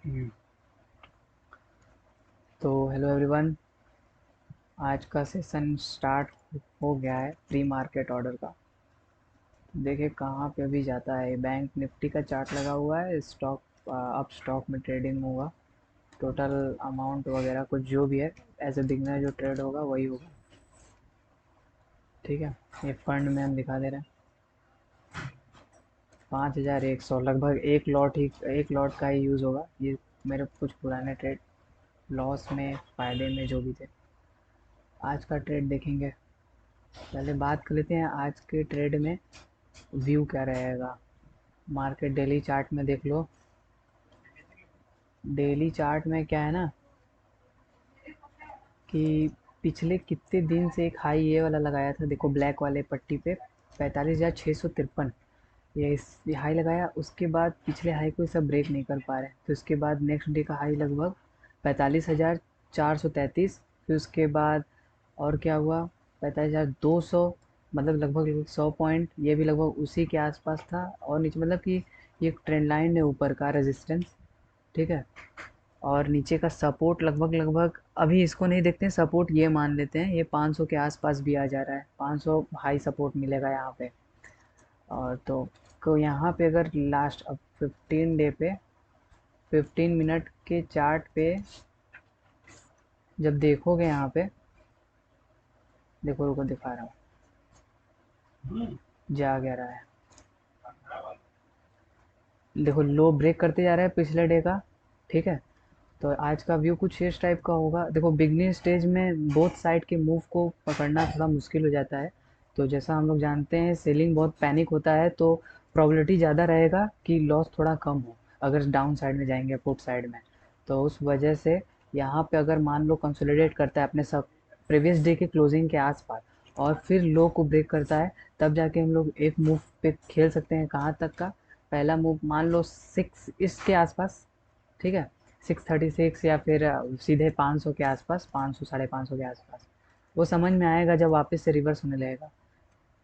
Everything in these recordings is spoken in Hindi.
हम्म, तो हेलो एवरीवन। आज का सेशन स्टार्ट हो गया है प्री मार्केट ऑर्डर का। देखिए कहाँ पे अभी जाता है। बैंक निफ्टी का चार्ट लगा हुआ है। स्टॉक अब स्टॉक में ट्रेडिंग होगा। टोटल अमाउंट वगैरह कुछ जो भी है, एज ए बिगनर जो ट्रेड होगा वही होगा। ठीक है, ये फंड में हम दिखा दे रहे हैं 5100 लगभग। एक लॉट का ही यूज़ होगा ये। मेरे कुछ पुराने ट्रेड लॉस में फ़ायदे में जो भी थे। आज का ट्रेड देखेंगे। पहले बात कर लेते हैं आज के ट्रेड में व्यू क्या रहेगा। मार्केट डेली चार्ट में देख लो। डेली चार्ट में क्या है ना कि पिछले कितने दिन से एक हाई ये वाला लगाया था, देखो ब्लैक वाले पट्टी पे 45,653। ये हाई लगाया, उसके बाद पिछले हाई को सब ब्रेक नहीं कर पा रहे, तो उसके बाद नेक्स्ट डे का हाई लगभग 45,433। फिर उसके बाद और क्या हुआ, 45,200। मतलब लगभग 100 पॉइंट ये भी लगभग उसी के आसपास था। और नीचे मतलब कि ये एक ट्रेंड लाइन है ऊपर का रेजिस्टेंस। ठीक है, और नीचे का सपोर्ट लगभग लगभग अभी इसको नहीं देखते हैं, सपोर्ट ये मान लेते हैं ये 500 के आसपास भी आ जा रहा है। 500 हाई सपोर्ट मिलेगा यहाँ पे। और तो यहाँ पे अगर लास्ट अब 15 डे पे 15 मिनट के चार्ट पे जब देखोगे यहाँ पे, देखो रुको दिखा रहा हूँ, जा क्या रहा है। देखो लो ब्रेक करते जा रहा है पिछले डे का। ठीक है, तो आज का व्यू कुछ इस टाइप का होगा। देखो बिगनिंग स्टेज में बोथ साइड के मूव को पकड़ना थोड़ा मुश्किल हो जाता है। तो जैसा हम लोग जानते हैं सेलिंग बहुत पैनिक होता है, तो प्रोबेबिलिटी ज़्यादा रहेगा कि लॉस थोड़ा कम हो अगर डाउन साइड में जाएंगे पुट साइड में। तो उस वजह से यहाँ पे अगर मान लो कंसोलिडेट करता है अपने सब प्रीवियस डे के क्लोजिंग के आसपास और फिर लो को ब्रेक करता है, तब जाके हम लोग एक मूव पे खेल सकते हैं। कहाँ तक का पहला मूव, मान लो 6 इसके आसपास। ठीक है, 636 या फिर सीधे 500 के आसपास, 500 550 के आसपास। वो समझ में आएगा जब वापस से रिवर्स होने लगेगा।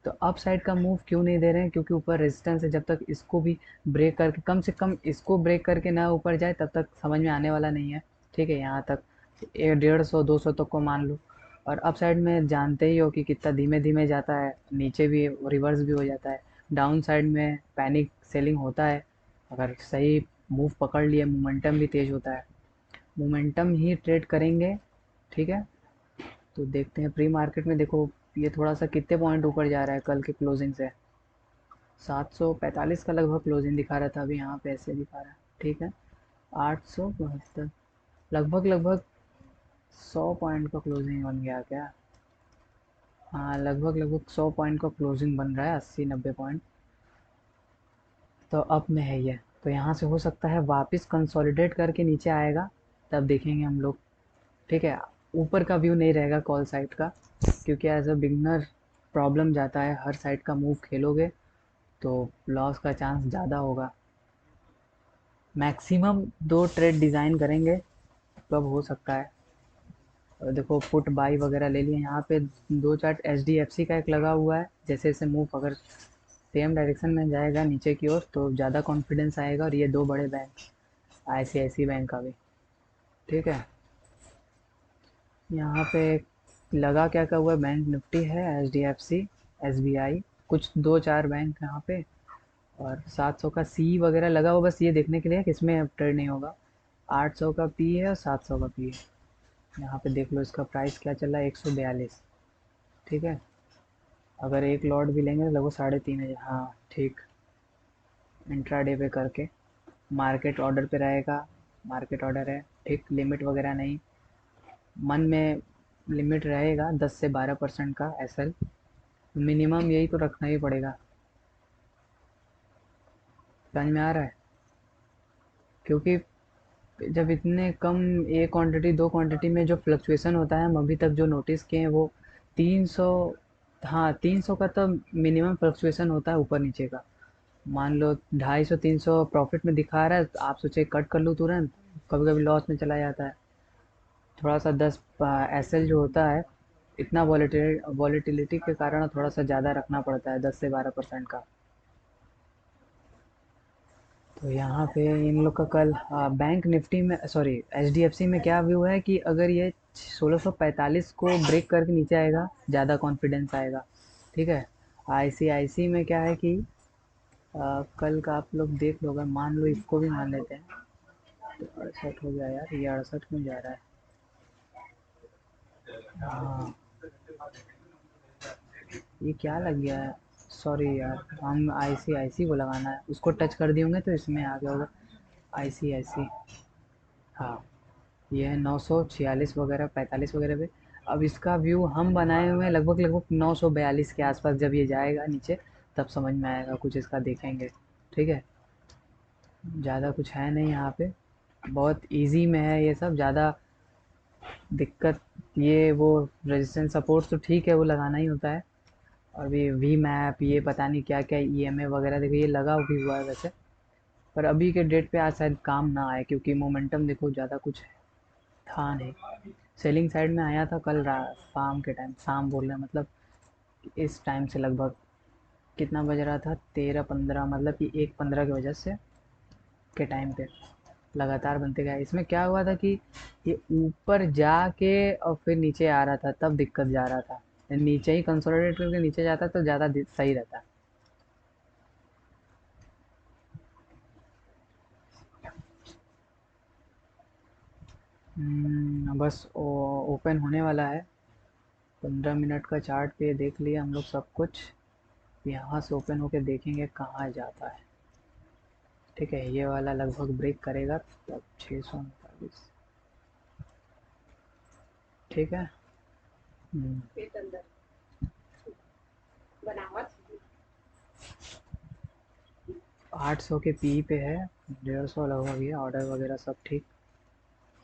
तो अप साइड का मूव क्यों नहीं दे रहे हैं, क्योंकि ऊपर रेजिस्टेंस है। जब तक इसको भी ब्रेक करके, कम से कम इसको ब्रेक करके ना ऊपर जाए, तब तक समझ में आने वाला नहीं है। ठीक है, यहाँ तक 150 200 तक को मान लो। और अप साइड में जानते ही हो कि कितना धीमे धीमे जाता है, नीचे भी रिवर्स भी हो जाता है। डाउन साइड में पैनिक सेलिंग होता है। अगर सही मूव पकड़ लिए मोमेंटम भी तेज होता है। मोमेंटम ही ट्रेड करेंगे। ठीक है, तो देखते हैं प्री मार्केट में। देखो ये थोड़ा सा कितने पॉइंट ऊपर जा रहा है कल के क्लोजिंग से। 745 का लगभग क्लोजिंग दिखा रहा था, अभी यहाँ पे ऐसे दिखा रहा है। ठीक है, 872 लगभग लगभग 100 पॉइंट का क्लोजिंग बन गया क्या। हाँ लगभग लगभग 100 पॉइंट का क्लोजिंग बन रहा है, 80 90 पॉइंट। तो अप में है ये। तो यहाँ से हो सकता है वापस कंसोलिडेट करके नीचे आएगा, तब देखेंगे हम लोग। ठीक है, ऊपर का व्यू नहीं रहेगा कॉल साइड का, क्योंकि एज अ बिगनर प्रॉब्लम जाता है। हर साइड का मूव खेलोगे तो लॉस का चांस ज़्यादा होगा। मैक्सिमम 2 ट्रेड डिज़ाइन करेंगे तब हो सकता है। और देखो पुट बाई वगैरह ले लिए यहाँ पे। दो chart H D F C का एक लगा हुआ है, जैसे जैसे मूव अगर सेम डायरेक्शन में जाएगा नीचे की ओर तो ज़्यादा कॉन्फिडेंस आएगा। और ये दो बड़े बैंक, आई सी आई सी बैंक का भी। ठीक है, यहाँ पे लगा क्या क्या हुआ है, बैंक निफ्टी है, H D F C, S B I, कुछ दो चार बैंक यहाँ पे। और 700 का सी वगैरह लगा हुआ, बस ये देखने के लिए कि इसमें अब ट्रेड नहीं होगा। 800 का पी है और 700 का पी है। यहाँ पे देख लो इसका प्राइस क्या चल रहा है, 142। ठीक है, अगर एक लॉट भी लेंगे तो लगभग 3,500। हाँ ठीक, इंट्रा डे पे करके मार्केट ऑर्डर पे रहेगा। मार्केट ऑर्डर है, ठीक, लिमिट वगैरह नहीं। मन में लिमिट रहेगा 10 से 12% का एस एल, मिनिमम यही तो रखना ही पड़ेगा। समझ में आ रहा है, क्योंकि जब इतने कम एक क्वांटिटी दो क्वांटिटी में जो फ्लक्चुएशन होता है, हम अभी तक जो नोटिस किए हैं वो 300। हाँ 300 का तो मिनिमम फ्लक्चुएशन होता है ऊपर नीचे का। मान लो 250 300 प्रॉफिट में दिखा रहा है, तो आप सोचे कट कर लूँ तुरंत, कभी कभी लॉस में चला जाता है। थोड़ा सा 10 एस एल जो होता है, इतना वॉलेटिलिटी के कारण थोड़ा सा ज़्यादा रखना पड़ता है, 10 से 12% का। तो यहाँ पे इन लोग का कल बैंक निफ्टी में, सॉरी, एचडीएफसी में क्या व्यू है कि अगर ये 1645 को ब्रेक करके नीचे आएगा, ज़्यादा कॉन्फिडेंस आएगा। ठीक है। आईसीआईसी में क्या है कि कल का आप लोग देख लो, अगर मान लो इसको भी मान लेते हैं तो 68 हो गया यार, ये 68 क्यों जा रहा है? हाँ, ये क्या लग गया है? सॉरी यार, हम आईसीआईसी को लगाना है, उसको टच कर दिए होंगे तो इसमें आ गया होगा आईसीआईसी। हाँ, ये है 946 वगैरह 45 वगैरह पे। अब इसका व्यू हम बनाए हुए हैं लगभग लगभग 942 के आसपास, जब ये जाएगा नीचे तब समझ में आएगा, कुछ इसका देखेंगे। ठीक है। ज़्यादा कुछ है नहीं यहाँ पे, बहुत इजी में है ये सब, ज़्यादा दिक्कत ये वो रेजिस्टेंस सपोर्ट तो ठीक है, वो लगाना ही होता है। और भी वी मैप, ये पता नहीं क्या क्या ईएमए वगैरह, देखो ये लगा भी हुआ है वैसे, पर अभी के डेट पे आज शायद काम ना आए, क्योंकि मोमेंटम देखो ज़्यादा कुछ था नहीं। सेलिंग साइड में आया था कल शाम के टाइम, शाम बोल रहे हैं मतलब इस टाइम से लगभग, कितना बज रहा था, 13:15, मतलब कि 1:15 की वजह से के टाइम पे लगातार बनते गया। इसमें क्या हुआ था कि ये ऊपर जाके और फिर नीचे आ रहा था, तब दिक्कत जा रहा था। नीचे ही कंसोलिडेट करके नीचे जाता तो ज़्यादा सही रहता। बस ओपन होने वाला है। 15 मिनट का चार्ट पे देख लिया हम लोग सब कुछ। यहाँ से ओपन होके देखेंगे कहाँ जाता है। ठीक है, ये वाला लगभग ब्रेक करेगा तब 639। ठीक है। 800 के पी पे है, 150 लगभग, ये ऑर्डर वगैरह सब ठीक।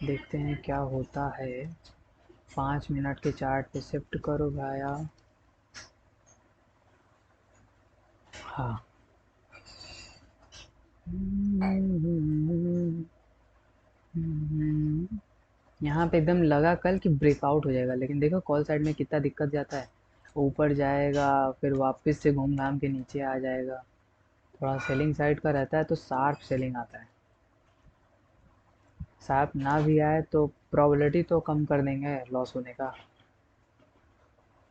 देखते हैं क्या होता है। 5 मिनट के चार्ट पे शिफ्ट करो भाया। हाँ। यहाँ पे एकदम लगा कल कि ब्रेकआउट हो जाएगा, लेकिन देखो कॉल साइड में कितना दिक्कत जाता है। ऊपर जाएगा, फिर वापस से घूम घाम के नीचे आ जाएगा। थोड़ा सेलिंग साइड का रहता है तो शार्प सेलिंग आता है। शार्प ना भी आए तो प्रोबेबिलिटी तो कम कर देंगे लॉस होने का।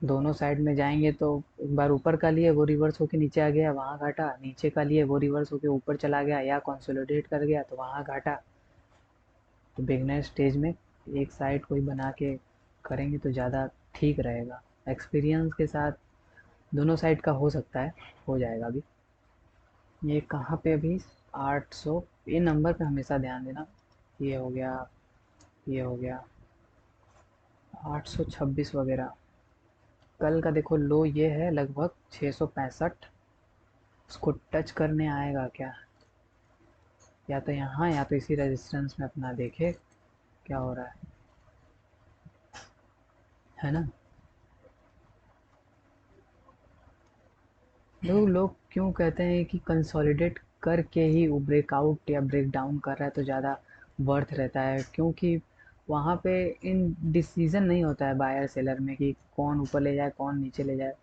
दोनों साइड में जाएंगे तो एक बार ऊपर का लिए वो रिवर्स होके नीचे आ गया, वहाँ घाटा, नीचे का लिए वो रिवर्स होके ऊपर चला गया या कंसोलिडेट कर गया तो वहाँ घाटा। तो बिगनर स्टेज में एक साइड कोई बना के करेंगे तो ज़्यादा ठीक रहेगा। एक्सपीरियंस के साथ दोनों साइड का हो सकता है, हो जाएगा अभी। ये कहाँ पे अभी? 800, ये नंबर पे हमेशा ध्यान देना। ये हो गया, ये हो गया 826 वगैरह। कल का देखो लो ये है लगभग 665। उसको टच करने आएगा क्या? या तो यहाँ या तो इसी रेजिस्टेंस में अपना देखे क्या हो रहा है ना? लोग क्यों कहते हैं कि कंसोलिडेट करके ही वो ब्रेकआउट या ब्रेक डाउन कर रहा है तो ज़्यादा वर्थ रहता है, क्योंकि वहाँ पे इन डिसीजन नहीं होता है बायर सेलर में कि कौन ऊपर ले जाए कौन नीचे ले जाए,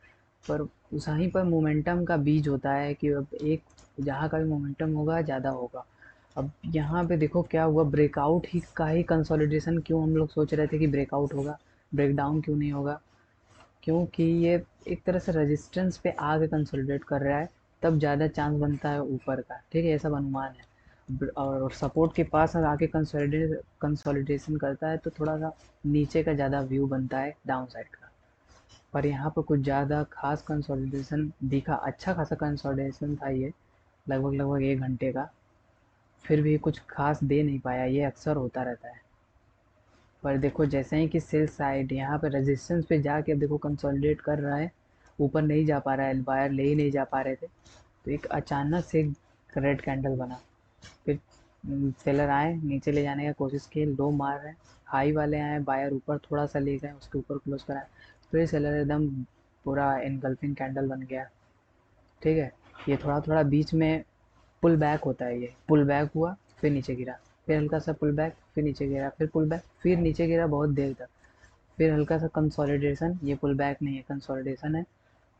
पर उस वहीं पर मोमेंटम का बीज होता है कि अब एक जहाँ का भी मोमेंटम होगा ज़्यादा होगा। अब यहाँ पे देखो क्या हुआ, ब्रेकआउट ही का ही कंसोलिडेशन, क्यों हम लोग सोच रहे थे कि ब्रेकआउट होगा, ब्रेक डाउन क्यों नहीं होगा? क्योंकि ये एक तरह से रेजिस्टेंस पे आगे कंसोलिडेट कर रहा है, तब ज़्यादा चांस बनता है ऊपर का। ठीक है, ये सब अनुमान है। और सपोर्ट के पास अगर आके कंसोलिडेशन करता है तो थोड़ा सा नीचे का ज़्यादा व्यू बनता है डाउन साइड का। पर यहाँ पर कुछ ज़्यादा खास कंसोलिडेशन दिखा, अच्छा खासा कंसोलिडेशन था ये, लगभग लगभग 1 घंटे का। फिर भी कुछ खास दे नहीं पाया, ये अक्सर होता रहता है। पर देखो जैसे ही कि सेल साइड यहाँ पे रेजिस्टेंस पे जाके अब देखो कंसोलिडेट कर रहा है, ऊपर नहीं जा पा रहा है, बायर ले ही नहीं जा पा रहे थे, तो एक अचानक से रेड कैंडल बना। फिर सेलर आए, नीचे ले जाने का कोशिश की, लो मार रहे हैं, हाई वाले आए, बायर ऊपर थोड़ा सा ले गए, उसके ऊपर क्लोज कराए, फिर सेलर एकदम पूरा इनगल्फिंग कैंडल बन गया। ठीक है। ये थोड़ा थोड़ा बीच में पुल बैक होता है, ये पुल बैक हुआ, फिर नीचे गिरा, फिर हल्का सा पुल बैक, फिर नीचे गिरा, फिर पुल बैक, फिर नीचे गिरा बहुत देर तक, फिर हल्का सा कंसोलिडेशन, ये पुल बैक नहीं है कंसोलिडेशन है।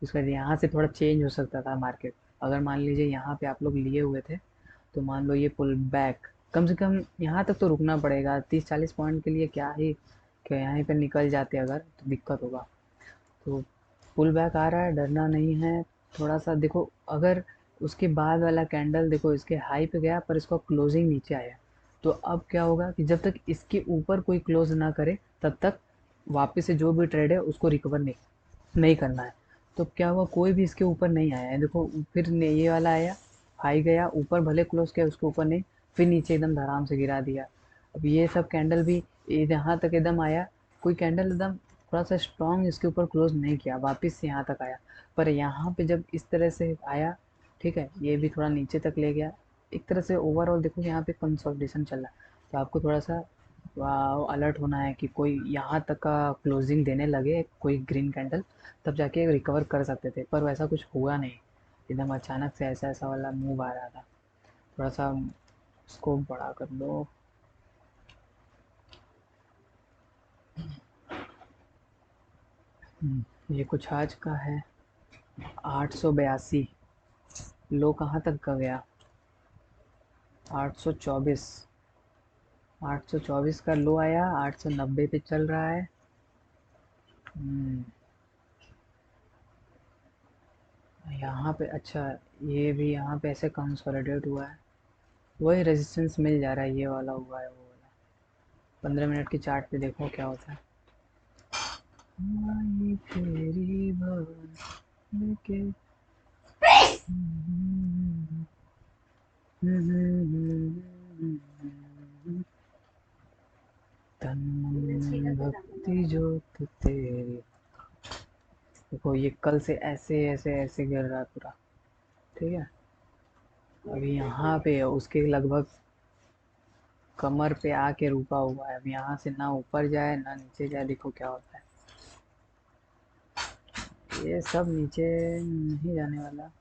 उसके बाद यहाँ से थोड़ा चेंज हो सकता था मार्केट। अगर मान लीजिए यहाँ पे आप लोग लिए हुए थे तो मान लो ये पुल बैक, कम से कम यहाँ तक तो रुकना पड़ेगा 30-40 पॉइंट के लिए, क्या ही क्या यहीं पर निकल जाते अगर तो दिक्कत होगा। तो पुल बैक आ रहा है, डरना नहीं है। थोड़ा सा देखो, अगर उसके बाद वाला कैंडल देखो इसके हाई पे गया पर इसका क्लोजिंग नीचे आया, तो अब क्या होगा कि जब तक इसके ऊपर कोई क्लोज ना करे तब तक वापस से जो भी ट्रेड है उसको रिकवर नहीं नहीं करना है। तो क्या हुआ, कोई भी इसके ऊपर नहीं आया है, देखो फिर ये वाला आया, हाई गया ऊपर, भले क्लोज किया उसके ऊपर नहीं, फिर नीचे एकदम धड़ाम से गिरा दिया। अब ये सब कैंडल भी यहाँ तक एकदम आया, कोई कैंडल एकदम थोड़ा सा स्ट्रॉन्ग इसके ऊपर क्लोज नहीं किया, वापस से यहाँ तक आया। पर यहाँ पे जब इस तरह से आया, ठीक है, ये भी थोड़ा नीचे तक ले गया। एक तरह से ओवरऑल देखो यहाँ पे कंसोलिडेशन चल रहा है, तो आपको थोड़ा सा अलर्ट होना है कि कोई यहाँ तक का क्लोजिंग देने लगे कोई ग्रीन कैंडल, तब जाके रिकवर कर सकते थे, पर वैसा कुछ हुआ नहीं। एकदम अचानक से ऐसा ऐसा वाला मूव आ रहा था। थोड़ा सा स्कोप बड़ा कर लो। ये कुछ आज का है। 882, लो कहाँ तक का गया? 824। 824 का लो आया, 890 पे चल रहा है। हम्म, यहाँ पे अच्छा, ये भी यहाँ पे ऐसे कंसोलिडेट हुआ है, वही रेजिस्टेंस मिल जा रहा है, ये वाला हुआ है वो वाला। 15 मिनट की चार्ट पे देखो क्या होता है। आई तेरी भवन के तन मन भक्ति ज्योत तेरी। देखो ये कल से ऐसे ऐसे ऐसे गिर रहा है पूरा, ठीक है। अभी यहाँ पे उसके लगभग कमर पे आके रुका हुआ है, अब यहाँ से ना ऊपर जाए ना नीचे जाए, देखो क्या होता है। ये सब नीचे नहीं जाने वाला।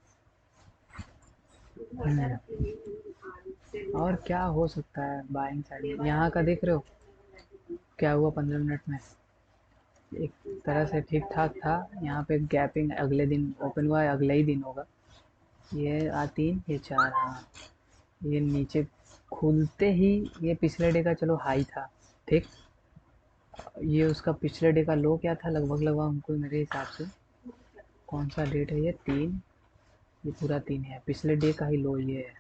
और क्या हो सकता है बाइंग साइड में, यहाँ का देख रहे हो क्या हुआ 15 मिनट में। एक तरह से ठीक ठाक था, यहाँ पे गैपिंग अगले दिन ओपन हुआ है, अगले ही दिन होगा। ये 3, ये 4, हाँ। ये नीचे खुलते ही ये पिछले डे का चलो हाई था, ठीक। ये उसका पिछले डे का लो क्या था, लगभग लगभग हमको मेरे हिसाब से, कौन सा डेट है ये, 3, ये पूरा 3 है, पिछले डे का ही लो ये है,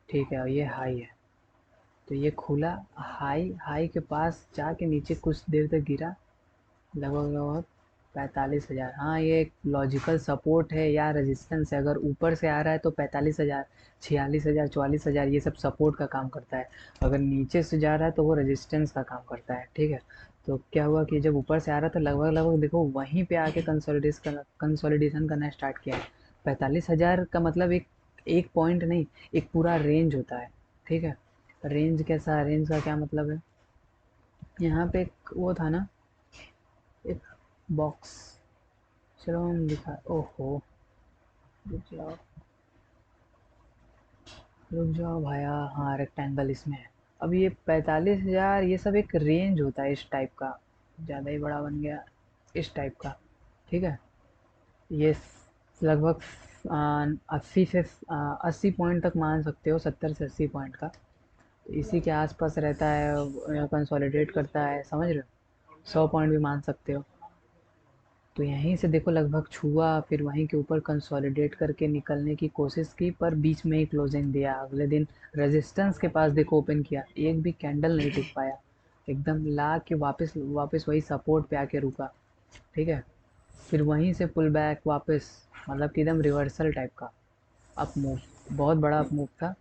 ठीक है। और ये हाई है, तो ये खुला हाई, हाई के पास जाके नीचे कुछ देर तक गिरा, लगभग लगभग 45,000। हाँ, ये एक लॉजिकल सपोर्ट है या रेजिस्टेंस है, अगर ऊपर से आ रहा है तो 45,000, 46,000, 44,000 ये सब सपोर्ट का काम करता है। अगर नीचे से जा रहा है तो वो रेजिस्टेंस का काम करता है, ठीक है। तो क्या हुआ कि जब ऊपर से आ रहा था लगभग लगभग देखो वहीं पे आके कंसोलिडेशन करना स्टार्ट किया है। 45,000 का मतलब एक एक पॉइंट नहीं, एक पूरा रेंज होता है, ठीक है। रेंज कैसा, रेंज का क्या मतलब है, यहाँ पे एक वो था ना, एक बॉक्स, चलो हम दिखा, ओहो, रुक जाओ, रुक जाओ भाया, हाँ रेक्टेंगल इसमें है। अब ये 45,000 ये सब एक रेंज होता है इस टाइप का, ज़्यादा ही बड़ा बन गया, इस टाइप का, ठीक है। ये लगभग 80 पॉइंट तक मान सकते हो, 70 से 80 पॉइंट का, तो इसी के आसपास रहता है, कंसोलिडेट करता है, समझ रहे हो। 100 पॉइंट भी मान सकते हो। तो यहीं से देखो लगभग छुआ, फिर वहीं के ऊपर कंसोलिडेट करके निकलने की कोशिश की, पर बीच में ही क्लोजिंग दिया। अगले दिन रेजिस्टेंस के पास देखो ओपन किया, एक भी कैंडल नहीं टिक पाया, एकदम ला के वापस वापस वही सपोर्ट पे आके रुका, ठीक है। फिर वहीं से पुल बैक वापस, मतलब कि एकदम रिवर्सल टाइप का अप मूव, बहुत बड़ा अप मूव था।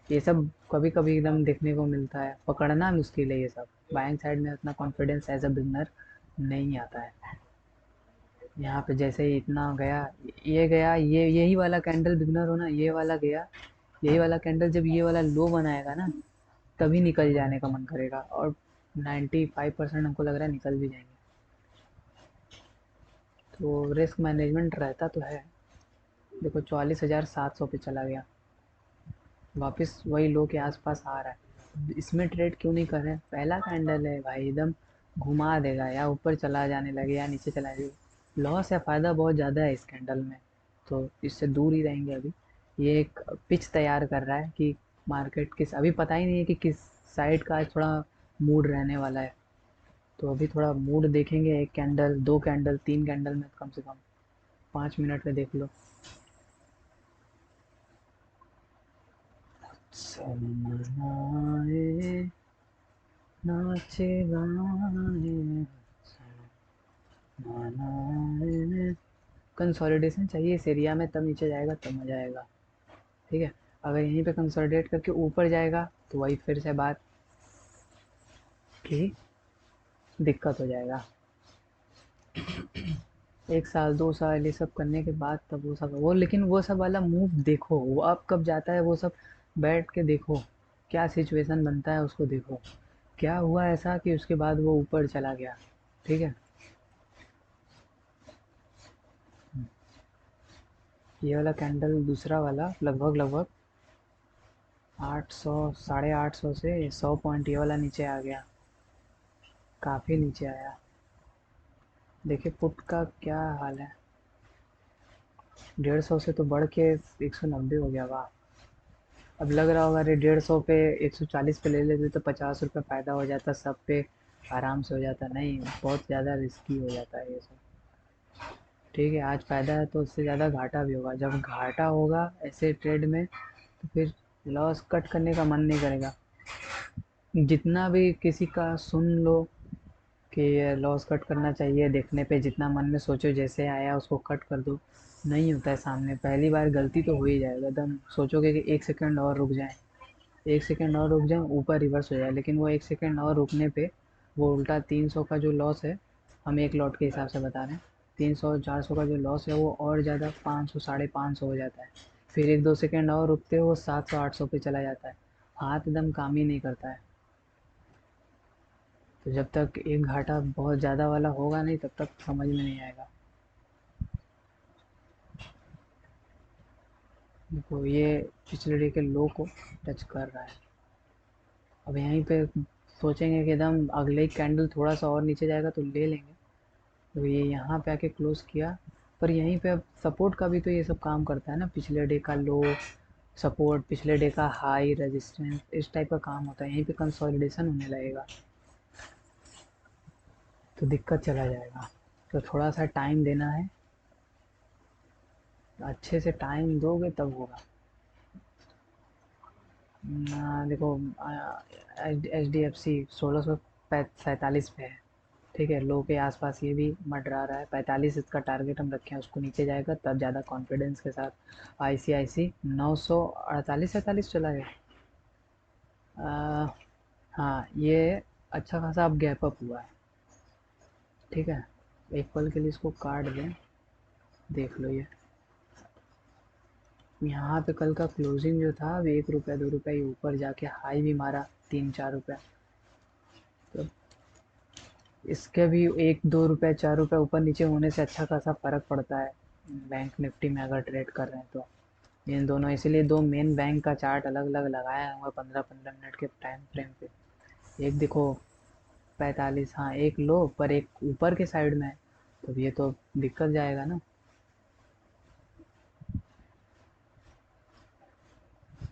ये सब कभी कभी एकदम देखने को मिलता है, पकड़ना मुश्किल है ये सब, बाइंग साइड में उतना कॉन्फिडेंस एज अ बिगनर नहीं आता है। यहाँ पे जैसे ही इतना गया, ये गया, ये यही वाला कैंडल बिगनर हो ना, ये वाला गया, यही वाला कैंडल जब ये वाला लो बनाएगा ना, तभी निकल जाने का मन करेगा, और 95% हमको लग रहा है निकल भी जाएंगे। तो रिस्क मैनेजमेंट रहता तो है। देखो 44,700 पे चला गया, वापस वही लो के आसपास आ रहा है, इसमें ट्रेड क्यों नहीं कर रहे हैं, पहला कैंडल है भाई, एकदम घुमा देगा, या ऊपर चला जाने लगे या नीचे चला जाए, लॉस या फ़ायदा बहुत ज़्यादा है इस कैंडल में, तो इससे दूर ही रहेंगे अभी। ये एक पिच तैयार कर रहा है कि मार्केट किस, अभी पता ही नहीं है कि किस साइड का आज थोड़ा मूड रहने वाला है। तो अभी थोड़ा मूड देखेंगे, एक कैंडल, दो कैंडल, तीन कैंडल में कम से कम 5 मिनट में देख लो। सनमाए नाचे गाए मनाए। कंसोलिडेशन चाहिए इस एरिया में, तब नीचे जाएगा तब मजा आएगा। ठीक है, अगर यहीं पे कंसोलिडेट करके ऊपर जाएगा तो वही फिर से बात कि दिक्कत हो जाएगा। 1 साल 2 साल ये सब करने के बाद तब वो सब, वो लेकिन वो सब वाला मूव देखो, वो अब कब जाता है वो सब, बैठ के देखो क्या सिचुएशन बनता है, उसको देखो क्या हुआ ऐसा कि उसके बाद वो ऊपर चला गया। ठीक है, ये वाला कैंडल दूसरा वाला लगभग लगभग 800, 850 से 100 पॉइंट ये वाला नीचे आ गया, काफ़ी नीचे आया। देखिए पुट का क्या हाल है, 150 से तो बढ़ के 190 हो गया। वाह, अब लग रहा होगा अरे 150 पे 140 पे ले लेते तो 50 रुपये फ़ायदा हो जाता सब पे, आराम से हो जाता। नहीं, बहुत ज़्यादा रिस्की हो जाता है ये सब। ठीक है, आज फ़ायदा है तो उससे ज़्यादा घाटा भी होगा, जब घाटा होगा ऐसे ट्रेड में तो फिर लॉस कट करने का मन नहीं करेगा। जितना भी किसी का सुन लो कि ये लॉस कट करना चाहिए, देखने पे जितना मन में सोचो जैसे आया उसको कट कर दो, नहीं होता है सामने। पहली बार गलती तो हो ही जाएगा, एकदम सोचोगे कि 1 सेकंड और रुक जाए, 1 सेकंड और रुक जाए ऊपर रिवर्स हो जाए, लेकिन वो 1 सेकंड और रुकने पे वो उल्टा 300 का जो लॉस है, हम एक लॉट के हिसाब से बता रहे हैं, 300 400 का जो लॉस है वो और ज़्यादा 500 550 हो जाता है। फिर 1 2 सेकंड और रुकते हो वो 700 800 पे चला जाता है, हाथ एकदम काम ही नहीं करता है। तो जब तक एक घाटा बहुत ज़्यादा वाला होगा नहीं तब तक समझ में नहीं आएगा। देखो ये पिछले डे के लो को टच कर रहा है, अब यहीं पे सोचेंगे कि एकदम अगले ही कैंडल थोड़ा सा और नीचे जाएगा तो ले लेंगे। तो ये यहाँ पे आके क्लोज किया, पर यहीं पे अब सपोर्ट का भी तो ये सब काम करता है ना, पिछले डे का लो सपोर्ट, पिछले डे का हाई रेजिस्टेंस, इस टाइप का काम होता है। यहीं पे कंसोलिडेशन होने लगेगा तो दिक्कत चला जाएगा। तो थोड़ा सा टाइम देना है, अच्छे से टाइम दोगे तब होगा। देखो एच डी एफ सी 1647 पे है। ठीक है, लो के आसपास ये भी मंडरा रहा है, 45 इसका टारगेट हम रखे हैं, उसको नीचे जाएगा तब ज़्यादा कॉन्फिडेंस के साथ। आई सी आई सी 948 सैंतालीस चला गया। हाँ ये अच्छा खासा अब गैप अप हुआ है। ठीक है, एक पल के लिए इसको काट दें, देख लो ये यहाँ पे कल का क्लोजिंग जो था वो 1 रुपया 2 रुपया ये ऊपर जाके हाई भी मारा, 3 4 रुपया। तो इसके भी 1 2 रुपया 4 रुपया ऊपर नीचे होने से अच्छा खासा फर्क पड़ता है बैंक निफ्टी में अगर ट्रेड कर रहे हैं तो। इन दोनों इसीलिए दो मेन बैंक का चार्ट अलग अलग लगाया हुआ 15 15 मिनट के टाइम फ्रेम पे। एक देखो 45, हाँ एक लो पर एक ऊपर के साइड में है, तो ये तो दिक्कत जाएगा ना।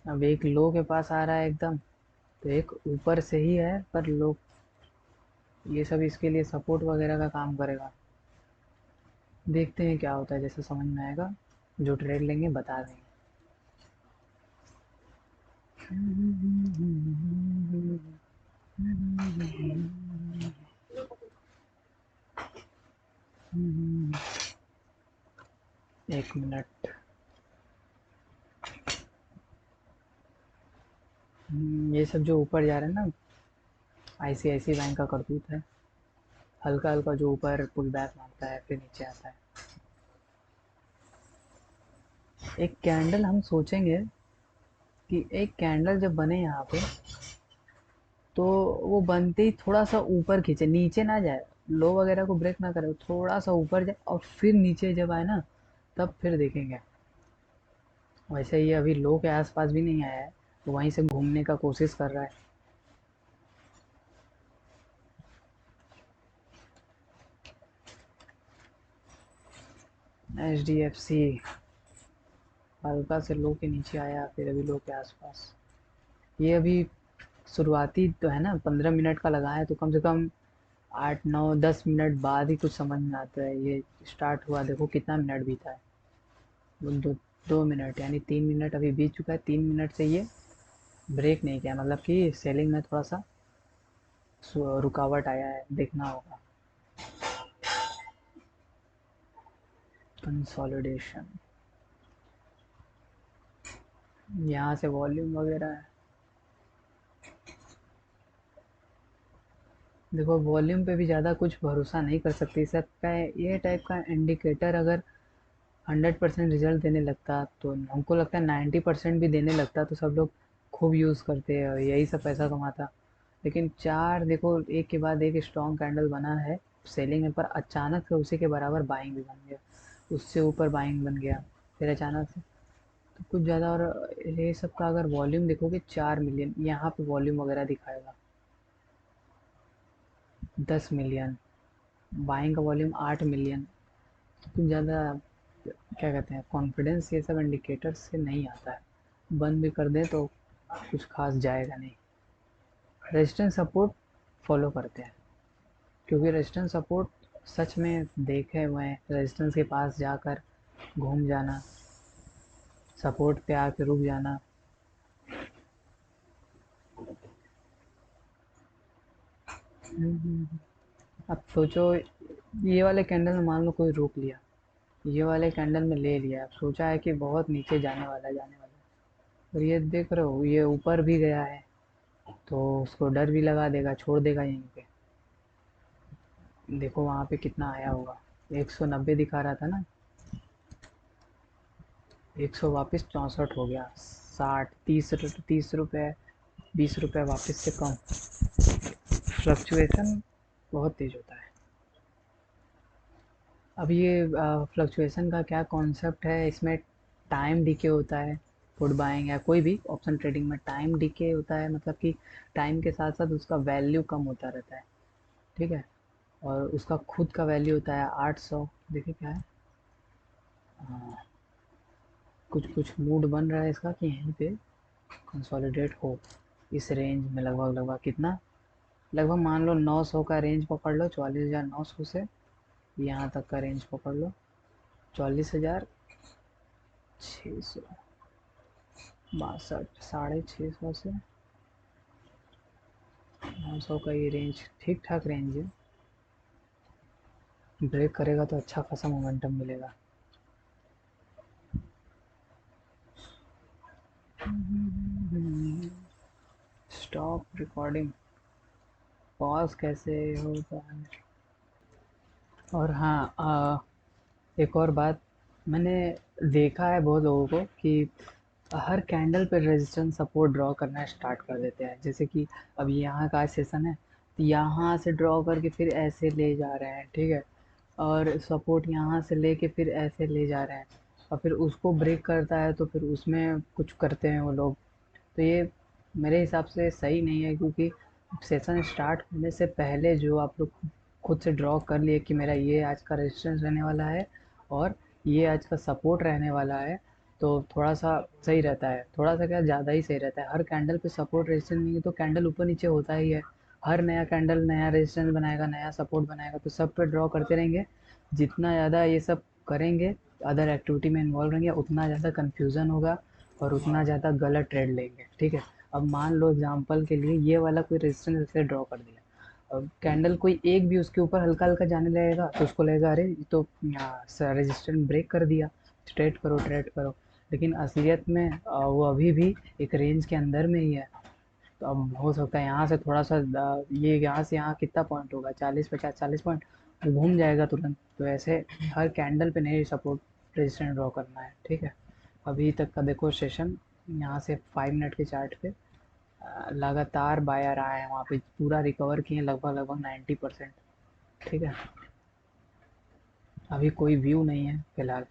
अब एक लो के पास आ रहा है एकदम, तो एक ऊपर से ही है पर लो, ये सब इसके लिए सपोर्ट वगैरह का काम करेगा। देखते हैं क्या होता है, जैसे समझ में आएगा जो ट्रेड लेंगे बता देंगे। एक मिनट। ये सब जो ऊपर जा रहे हैं ना, आईसीआईसी बैंक का करतूत है, हल्का हल्का जो ऊपर पुल बैक मारता है फिर नीचे आता है। एक कैंडल हम सोचेंगे कि एक कैंडल जब बने यहाँ पे तो वो बनते ही थोड़ा सा ऊपर खींचे, नीचे ना जाए, लो वगैरह को ब्रेक ना करे, थोड़ा सा ऊपर जाए और फिर नीचे जब आए ना तब फिर देखेंगे। वैसे ये अभी लो के आसपास भी नहीं आया है, तो वहीं से घूमने का कोशिश कर रहा है। एच डी एफ सी हल्का से लो के नीचे आया, फिर अभी लो के आसपास। ये अभी शुरुआती तो है ना, 15 मिनट का लगा है, तो कम से कम 8 9 10 मिनट बाद ही कुछ समझ में आता है। ये स्टार्ट हुआ, देखो कितना मिनट बीता है। वो 2 2 मिनट, यानी 3 मिनट अभी बीत चुका है। 3 मिनट से ये ब्रेक नहीं किया, मतलब कि सेलिंग में थोड़ा सा रुकावट आया है, देखना होगा। कंसोलिडेशन, यहाँ से वॉल्यूम वगैरह है। देखो वॉल्यूम पे भी ज़्यादा कुछ भरोसा नहीं कर सकते। सबका ये टाइप का इंडिकेटर अगर 100% रिजल्ट देने लगता, तो हमको लगता है 90% भी देने लगता, तो सब लोग खूब यूज़ करते हैं और यही सब पैसा कमाता। लेकिन चार देखो, एक के बाद एक स्ट्रॉन्ग कैंडल बना है सेलिंग में, पर अचानक से उसी के बराबर बाइंग भी बन गया, उससे ऊपर बाइंग बन गया, फिर अचानक से तो कुछ ज़्यादा। और ये सब का अगर वॉल्यूम देखोगे 4 मिलियन, यहाँ पे वॉल्यूम वगैरह दिखाएगा 10 मिलियन, बाइंग का वॉल्यूम 8 मिलियन। कुछ ज़्यादा क्या कहते हैं, कॉन्फिडेंस ये सब इंडिकेटर से नहीं आता है। बंद भी कर दें तो कुछ खास जाएगा नहीं। रेजिस्टेंस सपोर्ट फॉलो करते हैं, क्योंकि रेजिस्टेंस सपोर्ट सच में देखे हुए हैं। रेजिस्टेंस के पास जाकर घूम जाना, सपोर्ट पे आके रुक जाना। अब सोचो, ये वाले कैंडल में मान लो कोई रोक लिया, ये वाले कैंडल में ले लिया, अब सोचा है कि बहुत नीचे जाने वाला है, जाने वाला है, और ये देख रहे हो ये ऊपर भी गया है, तो उसको डर भी लगा देगा, छोड़ देगा यहीं पे। देखो वहाँ पे कितना आया होगा, 190 दिखा रहा था ना, 100 वापस 64 हो गया, 60 30 रुपये 20 रुपये वापस से कम। फ्लक्चुएशन बहुत तेज होता है। अब ये फ्लक्चुएशन का क्या कॉन्सेप्ट है, इसमें टाइम डीके होता है। फुट बाइंग या कोई भी ऑप्शन ट्रेडिंग में टाइम डीके होता है, मतलब कि टाइम के साथ साथ उसका वैल्यू कम होता रहता है, ठीक है। और उसका खुद का वैल्यू होता है 800। देखिए क्या है, हाँ, कुछ कुछ मूड बन रहा है इसका कि यहीं पे कंसोलिडेट हो, इस रेंज में लगभग लगभग कितना, लगभग मान लो 900 का रेंज पकड़ लो, 44,900 से यहाँ तक का रेंज पकड़ लो, 44,662, 650 से 900 का ये रेंज ठीक ठाक रेंज है। ब्रेक करेगा तो अच्छा खासा मोमेंटम मिलेगा। स्टॉप रिकॉर्डिंग, पॉज कैसे होता है। और हाँ, एक और बात, मैंने देखा है बहुत लोगों को कि हर कैंडल पे रेजिस्टेंस सपोर्ट ड्रॉ करना स्टार्ट कर देते हैं। जैसे कि अब यहाँ का सेशन है, तो यहाँ से ड्रॉ करके फिर ऐसे ले जा रहे हैं, ठीक है, और सपोर्ट यहाँ से लेके फिर ऐसे ले जा रहे हैं, और फिर उसको ब्रेक करता है तो फिर उसमें कुछ करते हैं वो लोग। तो ये मेरे हिसाब से सही नहीं है, क्योंकि सेशन स्टार्ट होने से पहले जो आप लोग खुद से ड्रॉ कर लिए कि मेरा ये आज का रेजिस्टेंस रहने वाला है और ये आज का सपोर्ट रहने वाला है, तो थोड़ा सा सही रहता है। थोड़ा सा क्या, ज़्यादा ही सही रहता है। हर कैंडल पे सपोर्ट रेजिस्टेंस नहीं है तो कैंडल ऊपर नीचे होता ही है। हर नया कैंडल नया रेजिस्टेंस बनाएगा, नया सपोर्ट बनाएगा, तो सब पे ड्रॉ करते रहेंगे। जितना ज़्यादा ये सब करेंगे, अदर एक्टिविटी में इन्वॉल्व रहेंगे, उतना ज़्यादा कन्फ्यूज़न होगा और उतना ज़्यादा गलत ट्रेड लेंगे, ठीक है। अब मान लो एग्जांपल के लिए ये वाला कोई रेजिस्टेंस ऐसे ड्रॉ कर दिया, अब कैंडल कोई एक भी उसके ऊपर हल्का हल्का जाने लगेगा तो उसको लगेगा अरे ये तो रेजिस्टेंस ब्रेक कर दिया, ट्रेड करो ट्रेड करो। लेकिन असलियत में वो अभी भी एक रेंज के अंदर में ही है। तो अब हो सकता है यहाँ से थोड़ा सा ये यहाँ से यहाँ कितना पॉइंट होगा, 40 50 40 पॉइंट, वो घूम जाएगा तुरंत। तो ऐसे हर कैंडल पे नहीं सपोर्ट रेजिस्टेंस ड्रॉ करना है, ठीक है। अभी तक का देखो सेशन, यहाँ से 5 मिनट के चार्ट पे लगातार बायर आए हैं, वहाँ पे पूरा रिकवर किए लगभग लगभग 90%, ठीक है। अभी कोई व्यू नहीं है फिलहाल।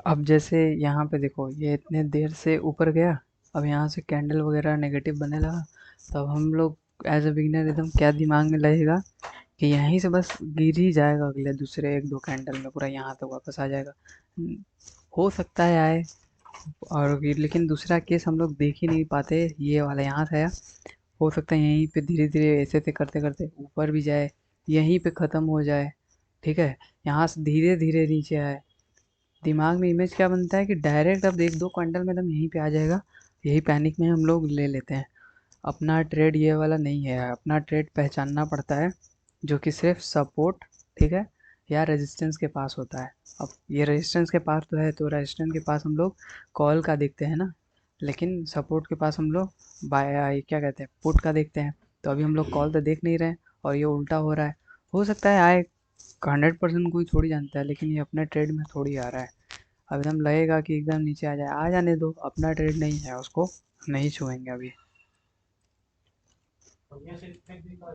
अब जैसे यहाँ पे देखो ये इतने देर से ऊपर गया, अब यहाँ से कैंडल वगैरह नेगेटिव बनने लगा, तब हम लोग एज अ बिगनर एकदम क्या दिमाग में लगेगा कि यहीं से बस गिर ही जाएगा, अगले दूसरे एक दो कैंडल में पूरा यहाँ तक वापस आ जाएगा। हो सकता है आए, और लेकिन दूसरा केस हम लोग देख ही नहीं पाते, ये वाला यहाँ से आया, हो सकता है यहीं पे धीरे धीरे ऐसे ऐसे करते करते ऊपर भी जाए, यहीं पे ख़त्म हो जाए, ठीक है, यहाँ से धीरे धीरे नीचे आए। दिमाग में इमेज क्या बनता है कि डायरेक्ट अब एक दो क्वांटल में एकदम यहीं पे आ जाएगा, यही पैनिक में हम लोग ले लेते हैं। अपना ट्रेड ये वाला नहीं है, अपना ट्रेड पहचानना पड़ता है, जो कि सिर्फ सपोर्ट, ठीक है, या रेजिस्टेंस के पास होता है। अब ये रेजिस्टेंस के पास तो है, तो रेजिस्टेंस के पास हम लोग कॉल का देखते हैं ना, लेकिन सपोर्ट के पास हम लोग बाय क्या कहते हैं पुट का देखते हैं। तो अभी हम लोग कॉल तो देख नहीं रहे हैं, और ये उल्टा हो रहा है। हो सकता है आए, 100% कोई थोड़ी जानता है, लेकिन ये अपने ट्रेड में थोड़ी आ रहा है। अब एकदम लगेगा कि एकदम नीचे आ जाए, आ जाने दो, अपना ट्रेड नहीं है, उसको नहीं छुएंगे अभी।